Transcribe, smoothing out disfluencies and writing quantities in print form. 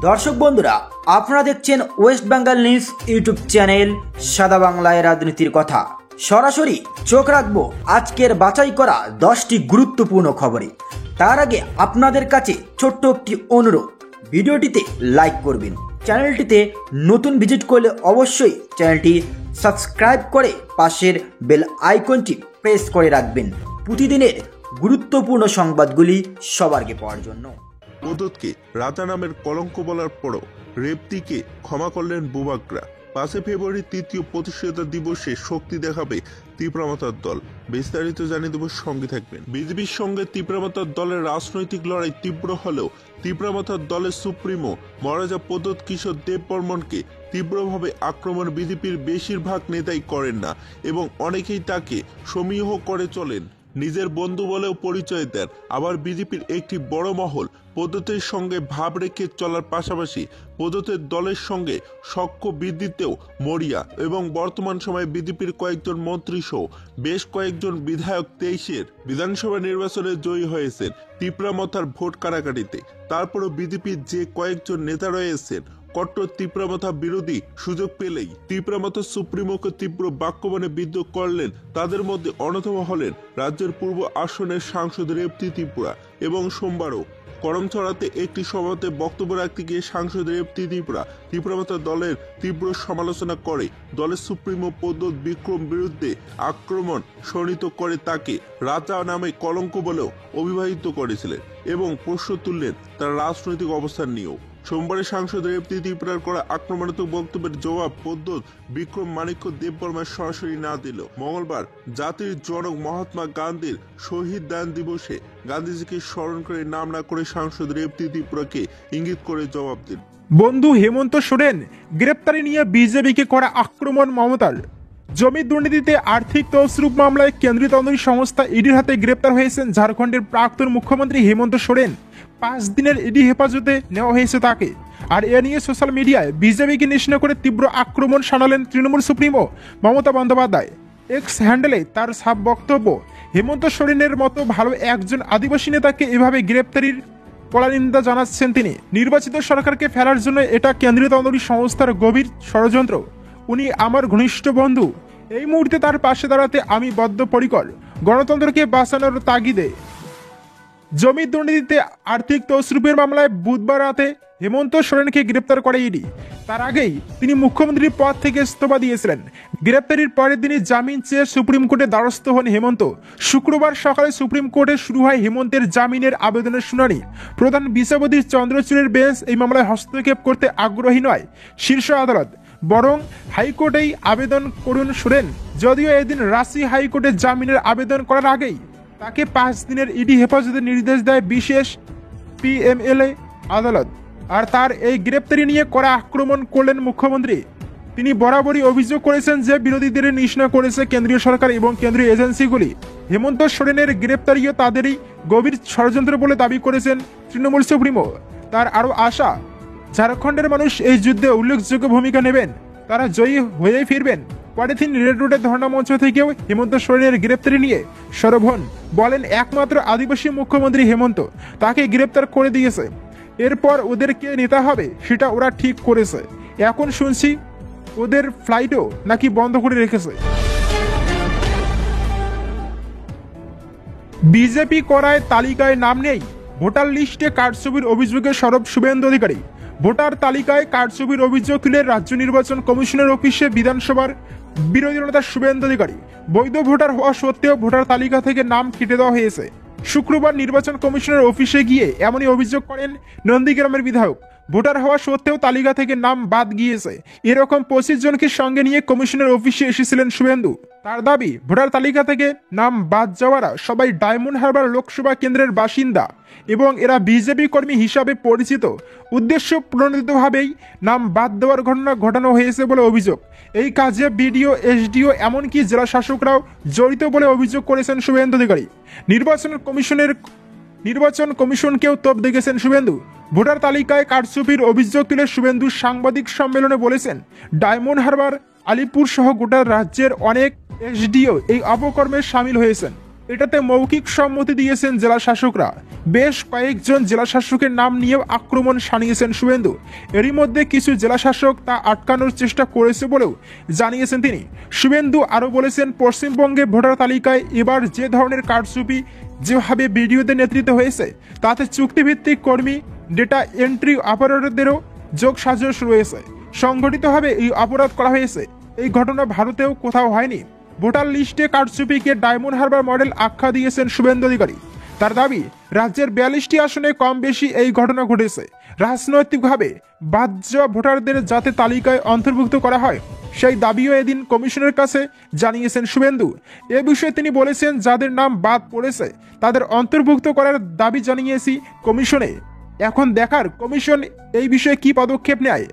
দর্শক বন্ধুরা, আপনারা দেখছেন West Bengal news YouTube channel সাদা বাংলায় রাজনীতির কথা। সরাসরি চোখ রাখবো আজকের বাছাই করা 10টি গুরুত্বপূর্ণ খবরে। তার আগে আপনাদের কাছে ছোট্ট একটি অনুরোধ, ভিডিওটিতে লাইক করবেন, চ্যানেলটিতে নতুন ভিজিট করলে অবশ্যই চ্যানেলটি সাবস্ক্রাইব করে পাশের বেল আইকনটি প্রেস করে রাখবেন প্রতিদিনের গুরুত্বপূর্ণ সংবাদগুলি সবার আগে পাওয়ার জন্য। প্রদোতকে রাজা নামের কলঙ্ক বলার পরও রেবতীকে ক্ষমা করলেন বুবাকরা। 5 ফেব্রুয়ারি তৃতীয় প্রতিষ্ঠাতা দিবসে শক্তি দেখাবে তীব্রমাতার দল। বিস্তারিত জানিয়ে দেব, সঙ্গে থাকবেন। বিজেপির সঙ্গে তীব্রমাতার দলের রাজনৈতিক লড়াই তীব্র হলেও তীব্রমাতার দলের সুপ্রিমো মহারাজা প্রদোত কিশোর দেববর্মনকে তীব্রভাবে আক্রমণ বিজেপির বেশিরভাগ নেতাই করেন না এবং অনেকেই তাকে সমীহ করে চলেন, নিজের বন্ধু বলেও পরিচয় দেন। আবার বিজেপির একটি বড় মহল প্রদোতের সঙ্গে ভাব রেখে চলার পাশাপাশি প্রদোতের দলের সঙ্গে সখ্য বৃদ্ধিতেও মরিয়া এবং বর্তমান সময়ে বিজেপির কয়েকজন মন্ত্রী সহ বেশ কয়েকজন বিধায়ক 23-এর বিধানসভা নির্বাচনে জয়ী হয়েছেন তীব্রমাতার ভোট কাটাকাটিতে। তারপরও বিজেপির যে কয়েকজন নেতা রয়েছেন কট্টর তীব্রমাতা বিরোধী সুযোগ পেলেই তীব্রমাতা সুপ্রিমোকে তীব্র বাক্যবাণে বিদ্রোহ করলেন। তাদের মধ্যে অন্যতম হলেন রাজ্যের পূর্ব আসনের সাংসদ রেবতী ত্রিপুরা এবং সোমবারও করমছড়াতে একটি সভাতে বক্তব্য রাখতে গিয়ে সাংসদ রেবতী ত্রিপুরা তীব্রমাতা দলের তীব্র সমালোচনা করে দলের সুপ্রিমো প্রদোত বিক্রম বিরুদ্ধে আক্রমণ স্বনিত করে তাকে রাজা নামে কলঙ্ক বলেও অভিহিত করেছিলেন এবং প্রশ্ন তুললেন তার রাজনৈতিক অবস্থান নিয়েও। সোমবারে সাংসদ রেবতী ত্রিপুরার করা আক্রমণাত্মক বক্তব্যের জবাব প্রদোত বিক্রম মাণিক্য দেববর্মা সরাসরি না দিল মঙ্গলবার জাতির জনক মহাত্মা গান্ধীর শহীদ দান দিবসে গান্ধীজিকে স্মরণ করে নাম না করে সাংসদ রেবতী ত্রিপুরাকে ইঙ্গিত করে জবাব দিন। বন্ধু হেমন্ত সোরেন গ্রেপ্তারি নিয়ে বিজেপিকে করা আক্রমণ মমতার। জমি দুর্নীতিতে আর্থিক তছরূপ মামলায় কেন্দ্রীয় তদন্ত সংস্থা ইডির হাতে গ্রেপ্তার হয়েছেন ঝাড়খণ্ডের প্রাক্তন মুখ্যমন্ত্রী হেমন্ত সোরেন। 5 দিনের ইডি হেফাজতে নেওয়া হয়েছে তাকে। আর এ নিয়ে সোশ্যাল মিডিয়ায় বিজেপিকে নিশানা করে তীব্র আক্রমণ শানালেন তৃণমূল সুপ্রিমো মমতা বন্দ্যোপাধ্যায়। এক্স হ্যান্ডেলে তার সাব বক্তব্য, হেমন্ত সোরেনের মতো ভালো একজন আদিবাসী নেতাকে এভাবে গ্রেপ্তারির কড়া নিন্দা জানাচ্ছেন তিনি। নির্বাচিত সরকারকে ফেলার জন্য এটা কেন্দ্রীয় তদন্ত সংস্থার গভীর ষড়যন্ত্র। উনি আমার ঘনিষ্ঠ বন্ধু, এই মুহূর্তে তার পাশে দাঁড়াতে আমি বদ্ধপরিকর, গণতন্ত্রকে বাঁচানোর তাগিদে। জমি দুর্নীতিতে আর্থিক তছরূপের মামলায় বুধবার রাতে হেমন্ত সোরেনকে গ্রেপ্তার করে ইডি। তার আগেই তিনি মুখ্যমন্ত্রীর পদ থেকে ইস্তফা দিয়েছিলেন। গ্রেপ্তারির পরের দিনই জামিন চেয়ে সুপ্রিম কোর্টে দ্বারস্থ হন হেমন্ত। শুক্রবার সকালে সুপ্রিম কোর্টে শুরু হয় হেমন্তের জামিনের আবেদনের শুনানি। প্রধান বিচারপতি চন্দ্রচূড়ের বেঞ্চ এই মামলায় হস্তক্ষেপ করতে আগ্রহী নয় শীর্ষ আদালত, বরং হাইকোর্টেই আবেদন করুন সোরেন। যদিও এদিন রাঁচি হাইকোর্টে জামিনের আবেদন করার আগেই তাকে 5 দিনের ইডি হেফাজতের নির্দেশ দেয় বিশেষ পিএমএলএ আদালত। আর তার এই গ্রেপ্তারি নিয়ে কড়া আক্রমণ করলেন মুখ্যমন্ত্রী। তিনি বরাবরই অভিযোগ করেছেন যে বিরোধীদের নিশানা করেছে কেন্দ্রীয় সরকার এবং কেন্দ্রীয় এজেন্সিগুলি। হেমন্ত সোরেনের গ্রেপ্তারিও তাদেরই গভীর ষড়যন্ত্র বলে দাবি করেছেন তৃণমূল সুপ্রিমো। তার আরও আশা, ঝাড়খণ্ডের মানুষ এই যুদ্ধে উল্লেখযোগ্য ভূমিকা নেবেন, তারা জয়ী হয়েই ফিরবেন। পলিথিন রেড রোডের ধর্ণা মঞ্চ থেকেও হেমন্ত সোরেনের গ্রেপ্তারি নিয়ে সরব হন। বলেন একমাত্র আদিবাসী মুখ্যমন্ত্রী হেমন্ত, তাকে গ্রেপ্তার করে দিয়েছে। এরপর ওদের কে নেতা হবে সেটা ওরা ঠিক করেছে। এখন শুনছি ওদের ফ্লাইটও নাকি বন্ধ করে রেখেছে। বিজেপি করায় তালিকায় নাম নেই, ভোটার লিস্টে কারচুপির অভিযোগে সরব শুভেন্দু অধিকারী। ভোটার তালিকায় কারচুপির অভিযোগ তুলে রাজ্য নির্বাচন কমিশনের অফিসে বিধানসভার বিরোধী নেতা শুভেন্দু অধিকারী। বৈধ ভোটার হওয়া সত্ত্বেও ভোটার তালিকা থেকে নাম কেটে দেওয়া হয়েছে। শুক্রবার নির্বাচন কমিশনের অফিসে গিয়ে এমনই অভিযোগ করেন নন্দীগ্রামের বিধায়ক। ভোটার হওয়া সত্ত্বেও তালিকা থেকে নাম বাদ গিয়েছে। এরকম 25 জনকে সঙ্গে নিয়ে কমিশনের অফিসে এসেছিলেন শুভেন্দু। তার দাবি, ভোটার তালিকা থেকে নাম বাদ যাওয়ারা সবাই ডায়মন্ড হারবার লোকসভা কেন্দ্রের বাসিন্দা এবং এরা বিজেপি কর্মী হিসাবে পরিচিত। উদ্দেশ্য প্রণোদিতভাবেই নাম বাদ দেওয়ার ঘটনা ঘটানো হয়েছে বলে অভিযোগ। এই কাজে বিডিও, এসডিও এমনকি জেলা শাসকরাও জড়িত বলে অভিযোগ করেছেন শুভেন্দু অধিকারী। নির্বাচন কমিশনকেও তোপ দেখেছেন শুভেন্দু। ভোটার তালিকায় কারচুপির অভিযোগ তুলে শুভেন্দু সাংবাদিক সম্মেলনে বলেছেন, ডায়মন্ড হারবার, আলিপুর সহ গোটা রাজ্যের অনেক এসডিও এই অপকর্মে সামিল হয়েছেন। এটাতে মৌখিক সম্মতি দিয়েছেন জেলা শাসকরা। বেশ কয়েকজন জেলা শাসকের নাম নিয়েও আক্রমণ শানিয়েছেন শুভেন্দু। এরই মধ্যে কিছু জেলা শাসক তা আটকানোর চেষ্টা করেছে বলেও জানিয়েছেন তিনি। শুভেন্দু আরও বলেছেন, পশ্চিমবঙ্গে ভোটার তালিকায় এবার যে ধরনের কারচুপি যেভাবে বিডিওদের নেতৃত্বে হয়েছে, তাতে চুক্তিভিত্তিক কর্মী, ডেটা এন্ট্রি অপারেটরদেরও যোগ সাজস রয়েছে। সংগঠিতভাবে এই অপরাধ করা হয়েছে। এই ঘটনা ভারতেও কোথাও হয়নি। ভোটার লিস্টে কারচুপিকে ডায়মন্ড হারবার মডেল আখ্যা দিয়েছেন শুভেন্দু অধিকারী। তার দাবি, রাজ্যের 42টি আসনে কম বেশি এই ঘটনা ঘটেছে। রাজনৈতিকভাবে বাদ যাওয়া ভোটারদের যাতে তালিকায় অন্তর্ভুক্ত করা হয়, সেই দাবিও এদিন কমিশনের কাছে জানিয়েছেন শুভেন্দু। এ বিষয়ে তিনি বলেছেন, যাদের নাম বাদ পড়েছে তাদের অন্তর্ভুক্ত করার দাবি জানিয়েছি কমিশনে। এখন দেখার কমিশন এই বিষয়ে কি পদক্ষেপ নেয়।